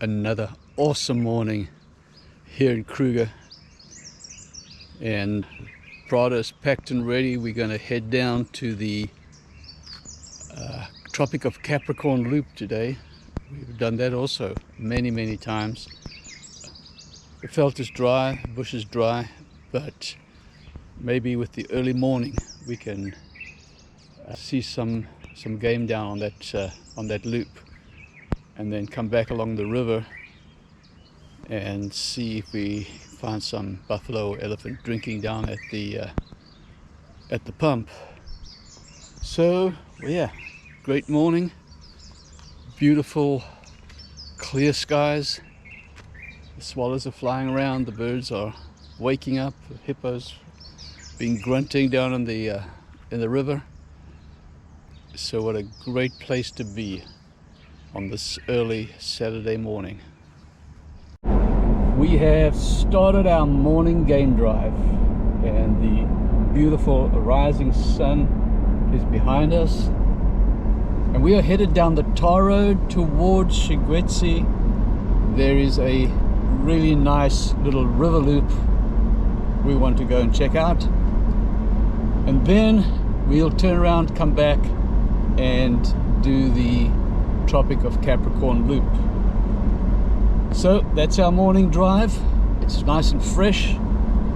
Another awesome morning here in Kruger, and Prada is packed and ready. We're going to head down to the Tropic of Capricorn Loop today. We've done that also many times. The veld is dry, the bush is dry, but maybe with the early morning we can see some game down on that loop, and then come back along the river and see if we find some buffalo or elephant drinking down at the pump. So yeah, great morning, beautiful clear skies. The swallows are flying around, the birds are waking up, the hippos been grunting down in the river. So what a great place to be on this early Saturday morning. We have started our morning game drive, and the beautiful rising sun is behind us, and we are headed down the tar road towards Shigwetsi. There is a really nice little river loop we want to go and check out, and then we'll turn around, come back and do the Tropic of Capricorn Loop. So that's our morning drive. It's nice and fresh,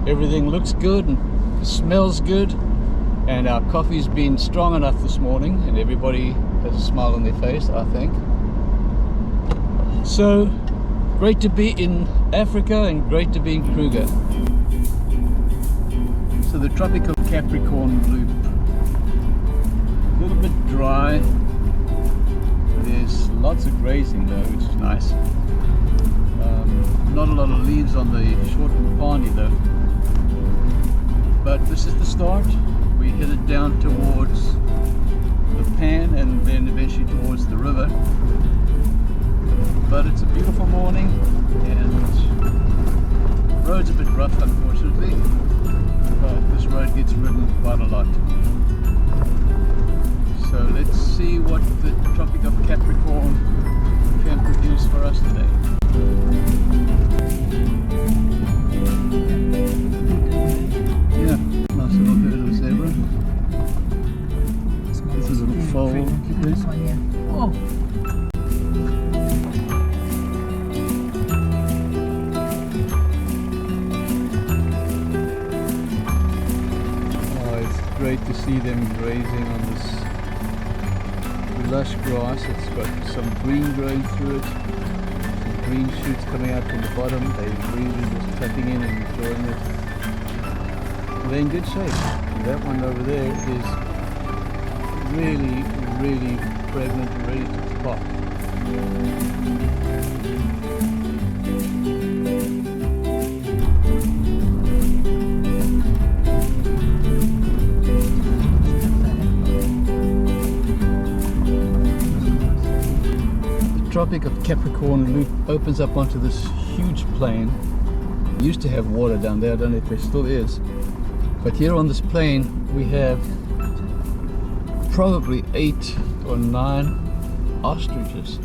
everything looks good and smells good, and our coffee's been strong enough this morning and everybody has a smile on their face, I think. So great to be in Africa and great to be in Kruger. So the Tropic of Capricorn Loop, a little bit dry. There's lots of grazing though, which is nice. Not a lot of leaves on the short Mopani though. But this is the start. We headed down towards the pan and then eventually towards the river. But it's a beautiful morning, and the road's a bit rough unfortunately, but this road gets ridden quite a lot. So let's see what the Tropic of Capricorn can produce for us today. Yeah, nice little bit of a zebra. This is a little foal. Oh. Oh, it's great to see them grazing on this lush grass. It's got some green growing through it, some green shoots coming out from the bottom. They're really just tapping in and enjoying it. They're in good shape. And that one over there is really pregnant and ready to pop. Tropic of Capricorn Loop opens up onto this huge plain. We used to have water down there, I don't know if there still is, but here on this plain we have probably 8 or 9 ostriches.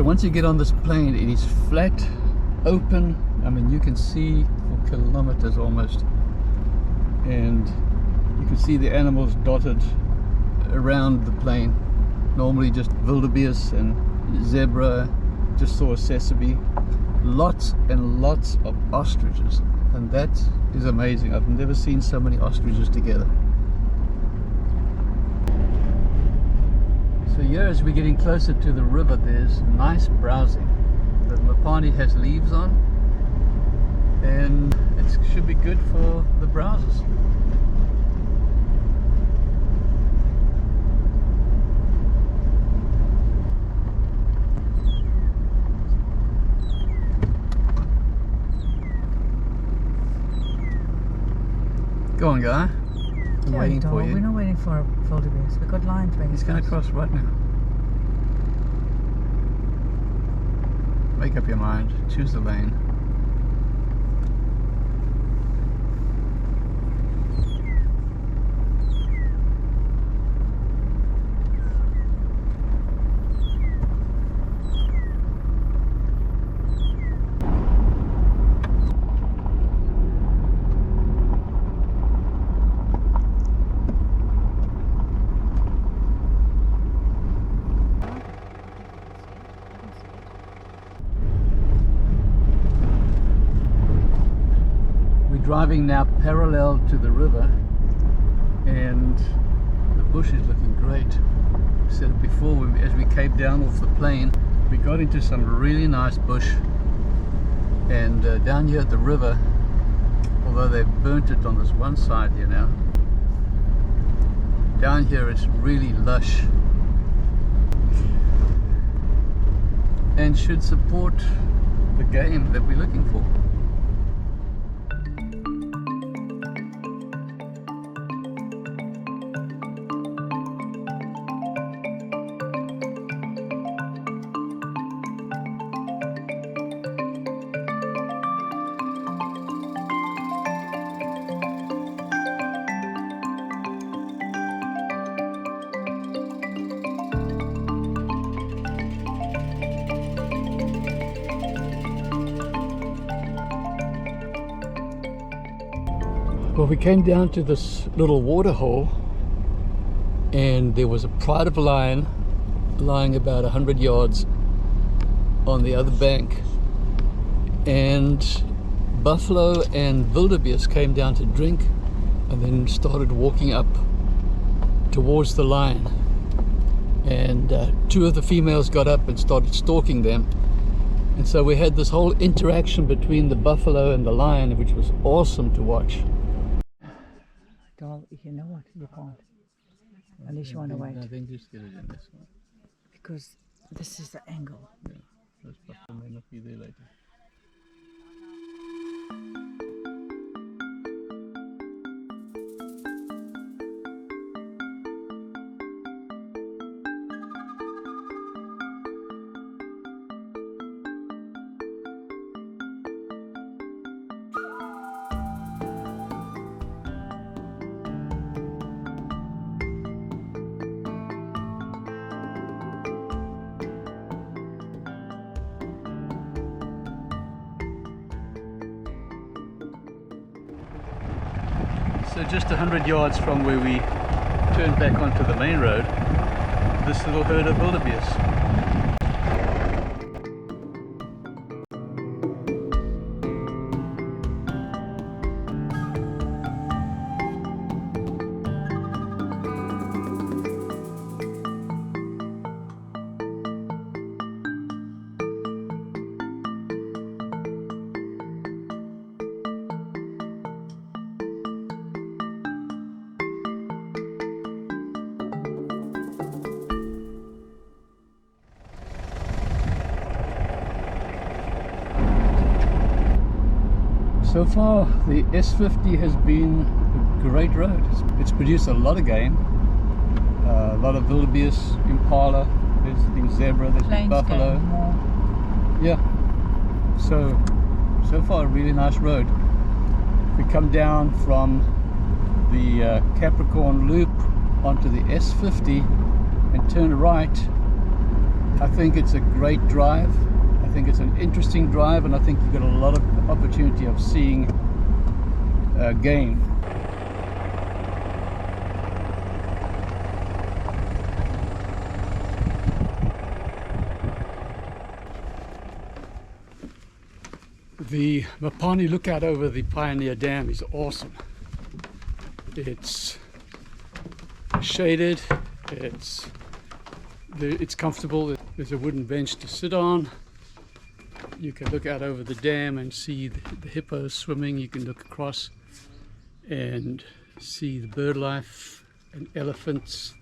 So once you get on this plain, it is flat, open. I mean, you can see for kilometers almost, and you can see the animals dotted around the plain. Normally just wildebeest and zebra. Just saw a tsessebe. Lots and lots of ostriches, and that is amazing. I've never seen so many ostriches together. So here, as we're getting closer to the river, there's nice browsing. The Mopani has leaves on, and it should be good for the browsers. Go on, guy. I'm waiting for you. We're not waiting for a wildebeest. We've got lions waiting. He's going to cross right now. Make up your mind. Choose the lane. Driving now parallel to the river, and the bush is looking great. I said it before, as we came down off the plain, we got into some really nice bush, and down here at the river, although they've burnt it on this one side here now, down here it's really lush and should support the game that we're looking for. Well, we came down to this little water hole, and there was a pride of lion lying about 100 yards on the other bank, and buffalo and wildebeest came down to drink and then started walking up towards the lion, and two of the females got up and started stalking them, and so we had this whole interaction between the buffalo and the lion, which was awesome to watch. You know what? You can't. Unless you want to wait. I think just get it in this one. Because this is the angle. Yeah, those buffalo may not be there later. So just 100 yards from where we turned back onto the main road, this little herd of wildebeest. So far, the S50 has been a great road. It's produced a lot of game, a lot of wildebeest, impala, there's the zebra, there's the buffalo. Yeah, so far a really nice road. We come down from the Capricorn Loop onto the S50 and turn right, I think it's a great drive. I think it's an interesting drive, and I think you've got a lot of opportunity of seeing game. The Mopani lookout over the Pioneer Dam is awesome. It's shaded, it's comfortable. There's a wooden bench to sit on. You can look out over the dam and see the hippos swimming. You can look across and see the bird life and elephants.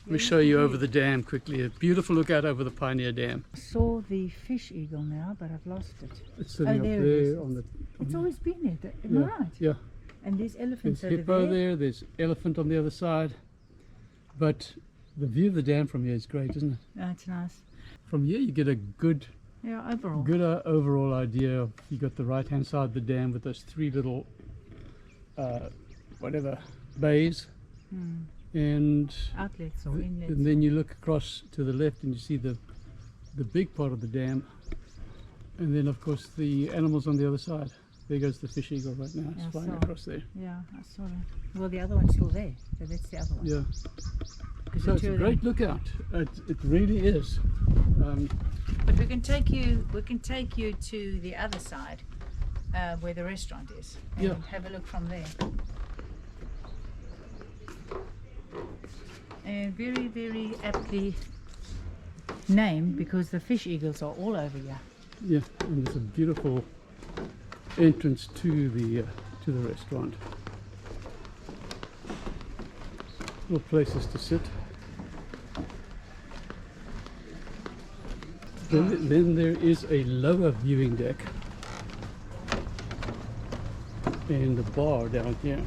Let me show you over the dam quickly. A beautiful lookout over the Pioneer Dam. I saw the fish eagle now, but I've lost it. It's sitting up there there it is. on the... It's always been there, am I right? Yeah. And there's elephants There's over hippo there. there, there's elephant on the other side. But the view of the dam from here is great, isn't it? That's nice. From here you get a good Overall. idea of, you got the right hand side of the dam with those three little bays, and Outlets or inlets. and then you look across to the left and you see the big part of the dam, and then of course the animals on the other side. There goes the fish eagle right now, it's flying across there. Yeah, I saw that. Well, the other one's still there, so that's the other one. Yeah. So it's a great lookout. It really is. But we can take you to the other side, where the restaurant is, and have a look from there. And very, very aptly named, because the fish eagles are all over here. Yeah, and there's a beautiful entrance to the restaurant. Little places to sit. Then there is a lower viewing deck and a bar down here.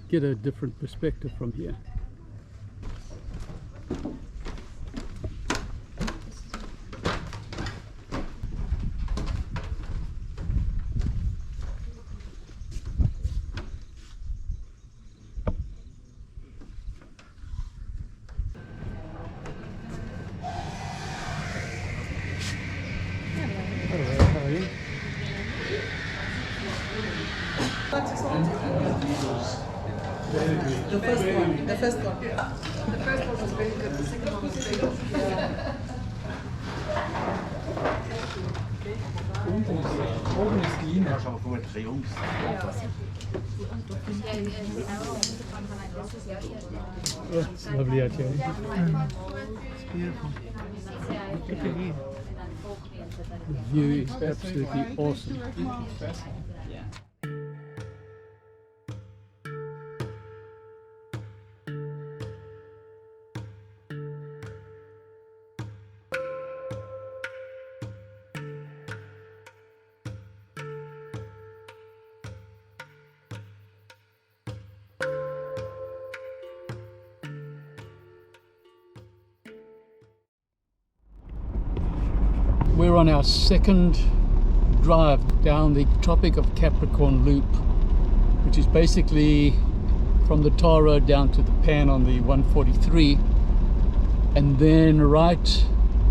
Get a different perspective from here. The first one was very good. The second one was very good. Oben ist die Linie. Schau mal, guck mal, 3 Jungs. Oh, it's lovely out here. It's beautiful. Look at you. The view is absolutely awesome. We're on our second drive down the Tropic of Capricorn Loop, which is basically from the tar road down to the pan on the 143, and then right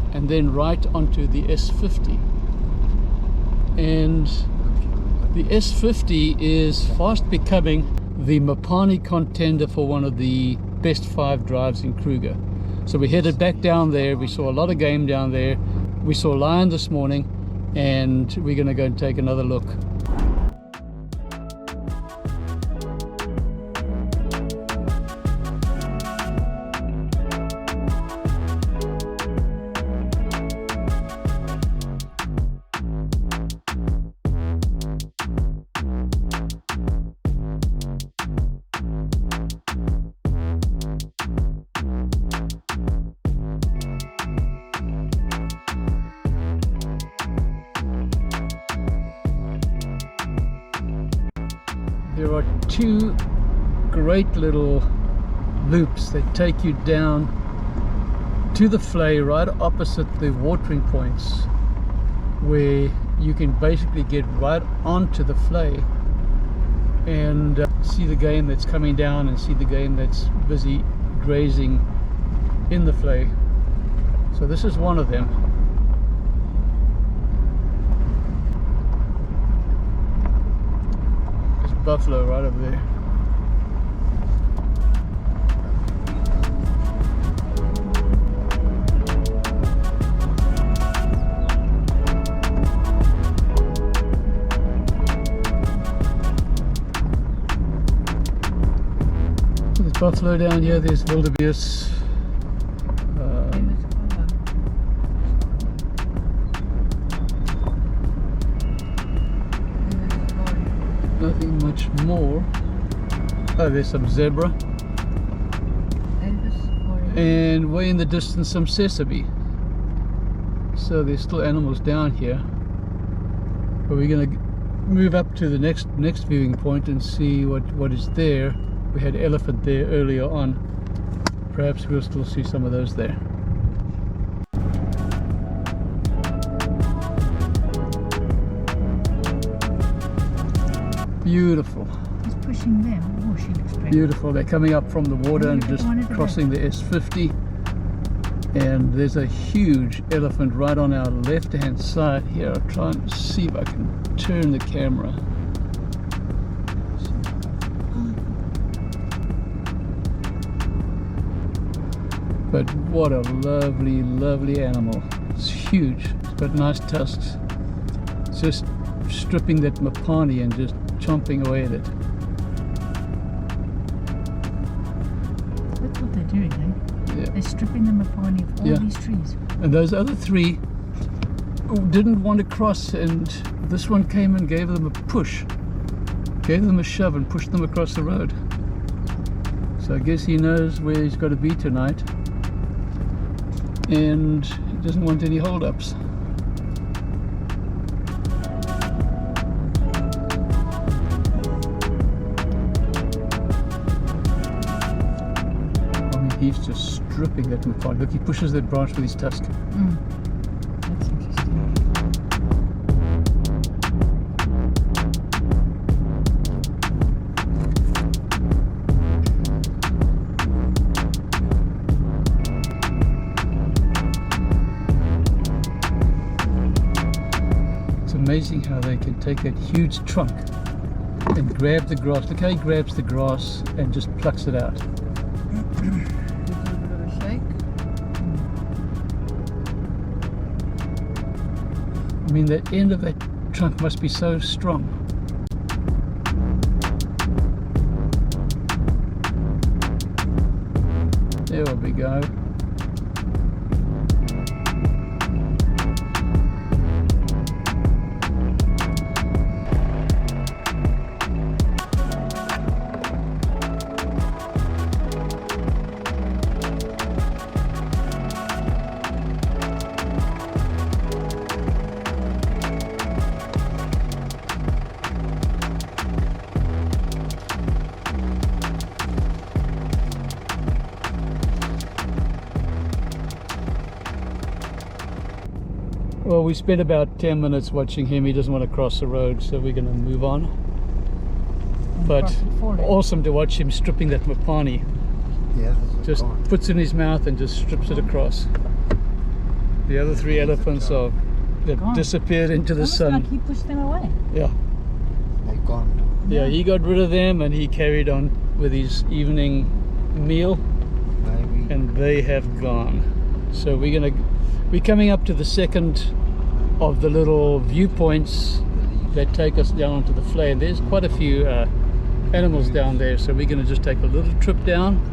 onto the S50. And the S50 is fast becoming the Mopani contender for one of the best 5 drives in Kruger. So we headed back down there. We saw a lot of game down there. We saw lion this morning, and we're going to go and take another look. There are 2 great little loops that take you down to the flay right opposite the watering points, where you can basically get right onto the flay and see the game that's coming down and see the game that's busy grazing in the flay. So this is one of them. There's buffalo right over there. There's buffalo down here, there's wildebeest. Nothing much more. Oh, there's some zebra. And way in the distance some tsessebe. So there's still animals down here. But we're going to move up to the next viewing point and see what is there. We had elephant there earlier on. Perhaps we'll still see some of those there. Beautiful. He's pushing them. Oh, she looks pretty. Beautiful. They're coming up from the water and just one at the crossing the S50. And there's a huge elephant right on our left-hand side here. I'll try and see if I can turn the camera. But what a lovely, lovely animal. It's huge. It's got nice tusks. It's just stripping that Mopani and just chomping away at it. That's what they're doing, eh? Yeah. They're stripping the Mopani of all these trees. And those other three didn't want to cross, and this one came and gave them a push. Gave them a shove and pushed them across the road. So I guess he knows where he's got to be tonight. And he doesn't want any hold-ups. I mean, he's just stripping that Mopani. Look, he pushes that branch with his tusk. That's interesting. Amazing how they can take that huge trunk and grab the grass. Look how he grabs the grass and just plucks it out. Give it a bit of a shake. I mean, the end of that trunk must be so strong. There we go. Well, we spent about 10 minutes watching him. He doesn't want to cross the road, so we're going to move on. But awesome to watch him stripping that Mopani. Yeah, Just puts it in his mouth and just strips it across. The other three elephants they've disappeared into the sun. Like he pushed them away. Yeah. they're gone. Yeah, he got rid of them and he carried on with his evening meal, Maybe. and they have gone. So we're coming up to the second of the little viewpoints that take us down onto the flay. And there's quite a few animals down there, so we're going to just take a little trip down.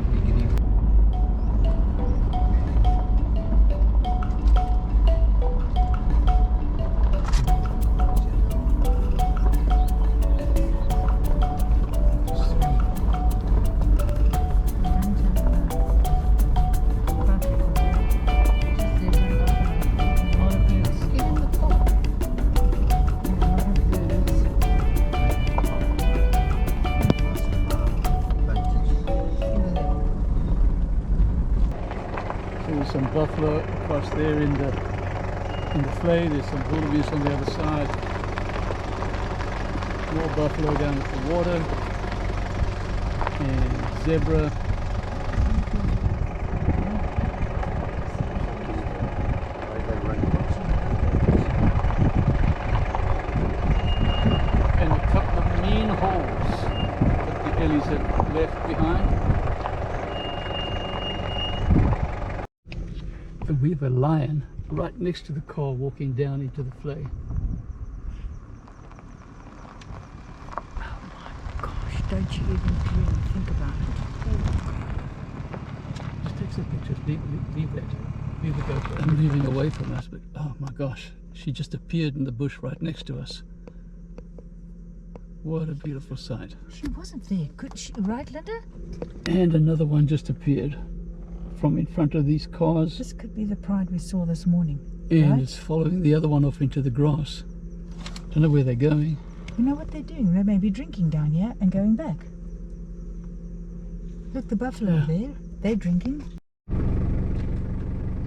Some buffalo across there in the in the flay. There's some wildebeest on the other side. More buffalo down at the water. And zebra. And a couple of mean holes that the Ellies have left behind. And we have a lion right next to the car walking down into the flay. Oh my gosh, don't you even really think about it. Just take some pictures, leave that. Leave the GoPro. I'm moving away from us, but oh my gosh, she just appeared in the bush right next to us. What a beautiful sight. She wasn't there, could she? Right, Linda? And another one just appeared from in front of these cars. This could be the pride we saw this morning. And right? it's following the other one off into the grass. Don't know where they're going. You know what they're doing? They may be drinking down here and going back. Look, the buffalo Yeah. there. They're drinking.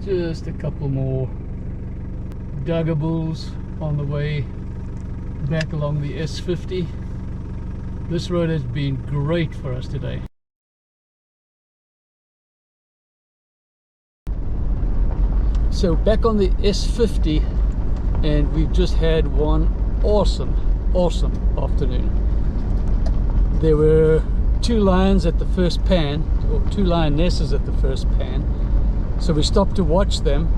Just a couple more duggables on the way back along the S50. This road has been great for us today. So back on the S50, and we've just had one awesome afternoon. There were two lions at the first pan, or two lionesses at the first pan, so we stopped to watch them,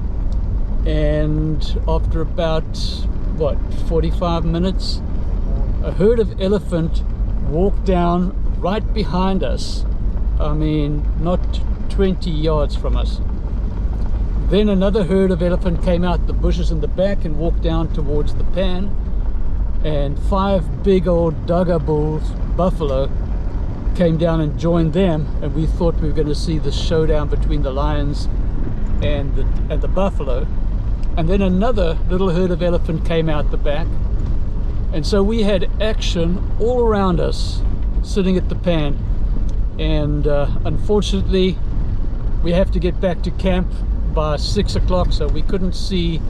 and after about 45 minutes, a herd of elephant walked down right behind us. I mean, not 20 yards from us. Then another herd of elephant came out the bushes in the back and walked down towards the pan, and 5 big old Duggar bulls, buffalo, came down and joined them, and we thought we were going to see the showdown between the lions and the buffalo. And then another little herd of elephant came out the back, and so we had action all around us sitting at the pan. And unfortunately we have to get back to camp by 6 o'clock, so we couldn't see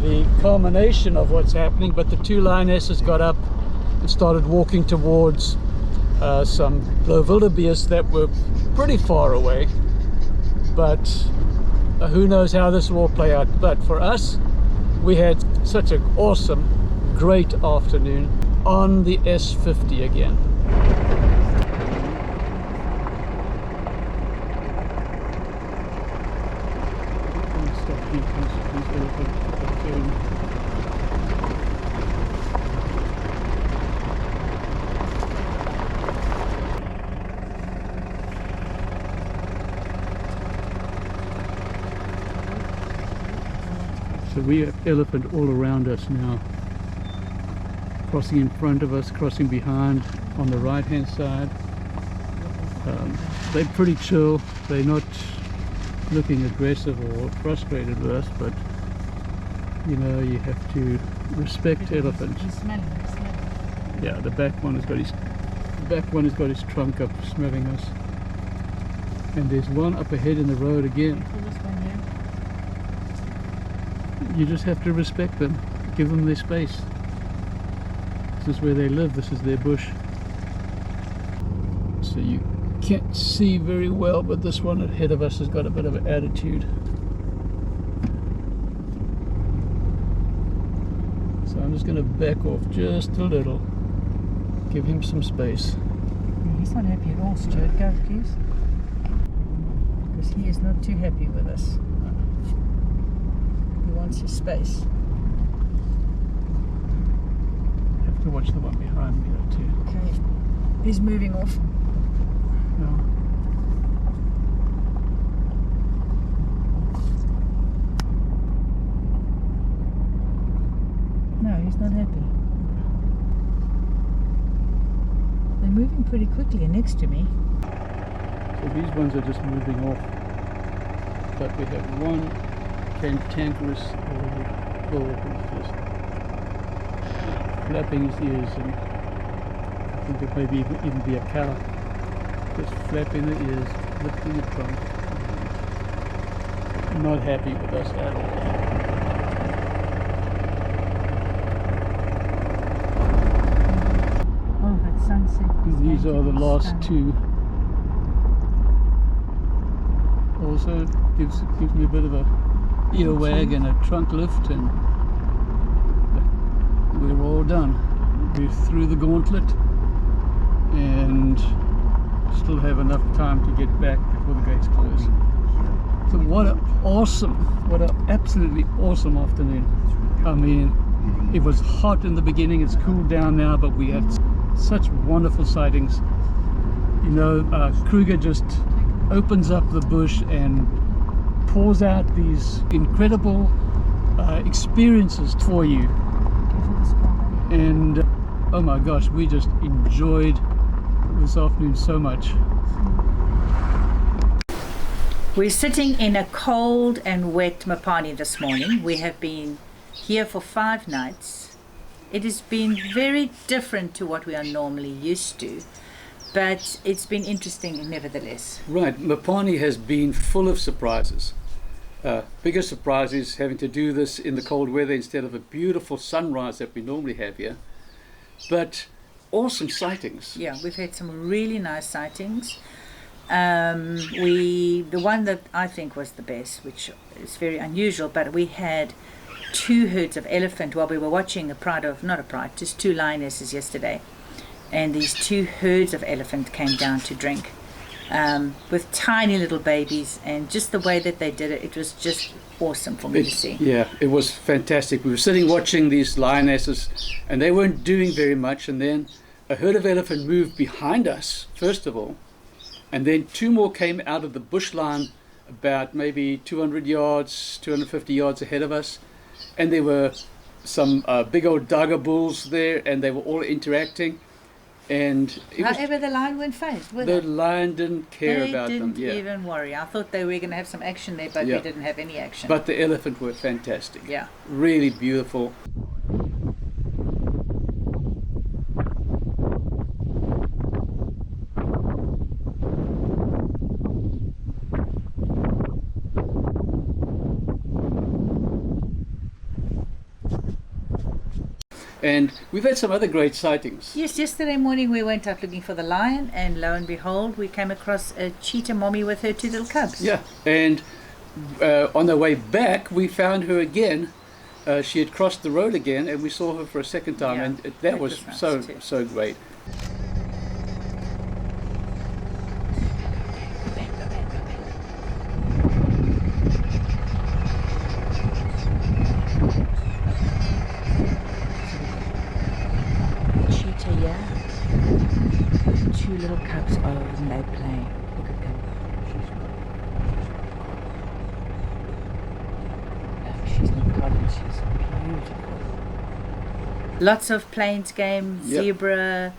the culmination of what's happening, but the two lionesses got up and started walking towards some wildebeest that were pretty far away. But who knows how this will all play out. But for us, we had such an awesome, great afternoon on the S50 again. So we have elephant all around us now, crossing in front of us, crossing behind on the right hand side. They're pretty chill, they're not looking aggressive or frustrated with us, but you know, you have to respect elephants. He's smelling. Yeah, the back one has got his trunk up smelling us. And there's one up ahead in the road again. You just have to respect them, give them their space. This is where they live, this is their bush. So you can't see very well, but this one ahead of us has got a bit of an attitude. So I'm just going to back off just a little, give him some space. He's not happy at all, Stuart. Go, please. Because he is not too happy with us. He wants his space. Have to watch the one behind me though too. Okay. He's moving off. No. No, he's not happy. They're moving pretty quickly next to me. So these ones are just moving off. But we have one cantankerous bull who's just flapping his ears, and I think it maybe even be a cow. Just flapping the ears, lifting the trunk. Not happy with us at all. These are the last two. Also gives me a bit of a earwag and a trunk lift, and we're all done. We're through the gauntlet and still have enough time to get back before the gates close. So what an absolutely awesome afternoon. I mean, it was hot in the beginning, it's cooled down now, but we had such wonderful sightings. You know, Kruger just opens up the bush and pours out these incredible experiences for you. And oh my gosh, we just enjoyed this afternoon so much. We're sitting in a cold and wet Mopani this morning. We have been here for 5 nights. It has been very different to what we are normally used to, but it's been interesting nevertheless. Right, Mopani has been full of surprises. Biggest surprise is having to do this in the cold weather instead of a beautiful sunrise that we normally have here. But awesome sightings. Yeah, we've had some really nice sightings. The one that I think was the best, which is very unusual, but we had 2 herds of elephant while we were watching just 2 lionesses yesterday, and these 2 herds of elephant came down to drink with tiny little babies, and just the way that they did it, it was just awesome for me to see. Yeah, it was fantastic. We were sitting watching these lionesses and they weren't doing very much, and then a herd of elephant moved behind us first of all, and then 2 more came out of the bush line about maybe 200 yards, 250 yards ahead of us, and there were some big old Dagga bulls there, and they were all interacting. And however, the lion went fast. The lion didn't care about them. They didn't even worry. I thought they were going to have some action there, but we didn't have any action. But the elephant were fantastic. Yeah. Really beautiful. And we've had some other great sightings. Yes, yesterday morning we went out looking for the lion, and lo and behold, we came across a cheetah mommy with her 2 little cubs. Yeah, and on the way back, we found her again. She had crossed the road again, and we saw her for a second time, and that was nice so great. Lots of plains game, zebra,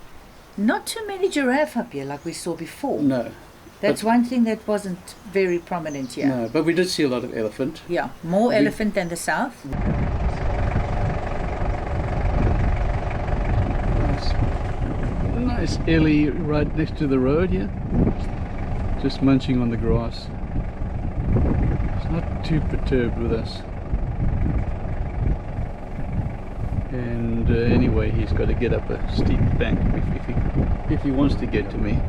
not too many giraffe up here like we saw before. No. That's one thing that wasn't very prominent here. No, but we did see a lot of elephant. Yeah, more elephant than the south. Nice Ellie right next to the road here, just munching on the grass. It's not too perturbed with us. And anyway, he's got to get up a steep bank if he wants to get to me.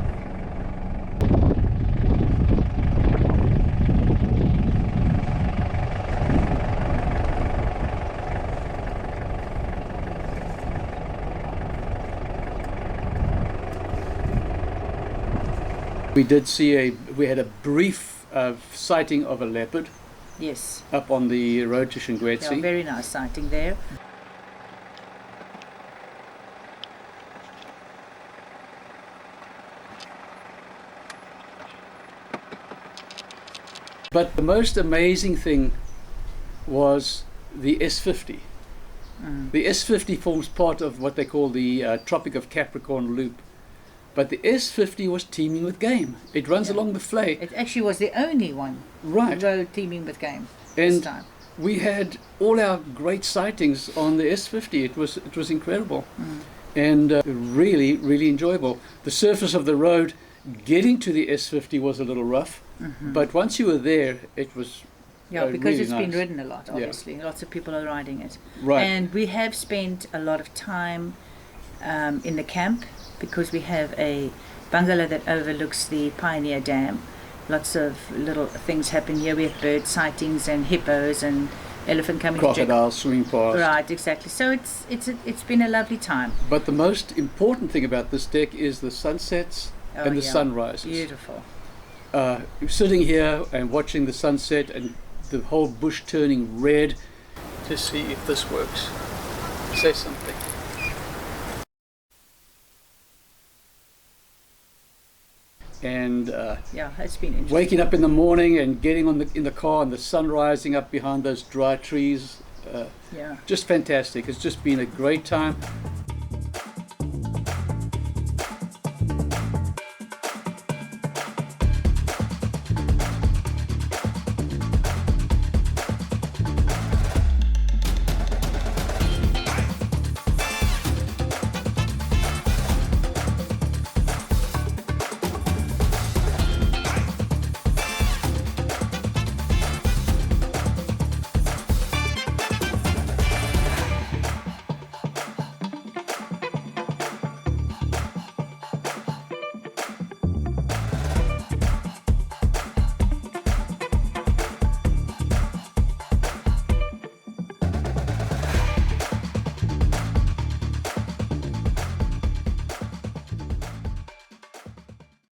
We had a brief sighting of a leopard. Yes. Up on the road to Shingwetsi. Yeah, very nice sighting there. But the most amazing thing was the S50. The S50 forms part of what they call the Tropic of Capricorn Loop. But the S50 was teeming with game. It runs along the Flay. It actually was the only one road teeming with game this time. We had all our great sightings on the S50. It was incredible. And really, really enjoyable. The surface of the road getting to the S50 was a little rough, but once you were there, it was because really it's nice. been ridden a lot, obviously. Lots of people are riding it. Right. And we have spent a lot of time in the camp because we have a bungalow that overlooks the Pioneer Dam. Lots of little things happen here. We have bird sightings and hippos and elephant coming to check. Crocodiles swimming past. Right, exactly. So it's been a lovely time. But the most important thing about this deck is the sunsets and the sunrises. Beautiful. Sitting here and watching the sunset and the whole bush turning red. To see if this works. Say something. And Yeah, it's been interesting. waking up in the morning and getting in the car and the sun rising up behind those dry trees. Yeah. Just fantastic. It's just been a great time.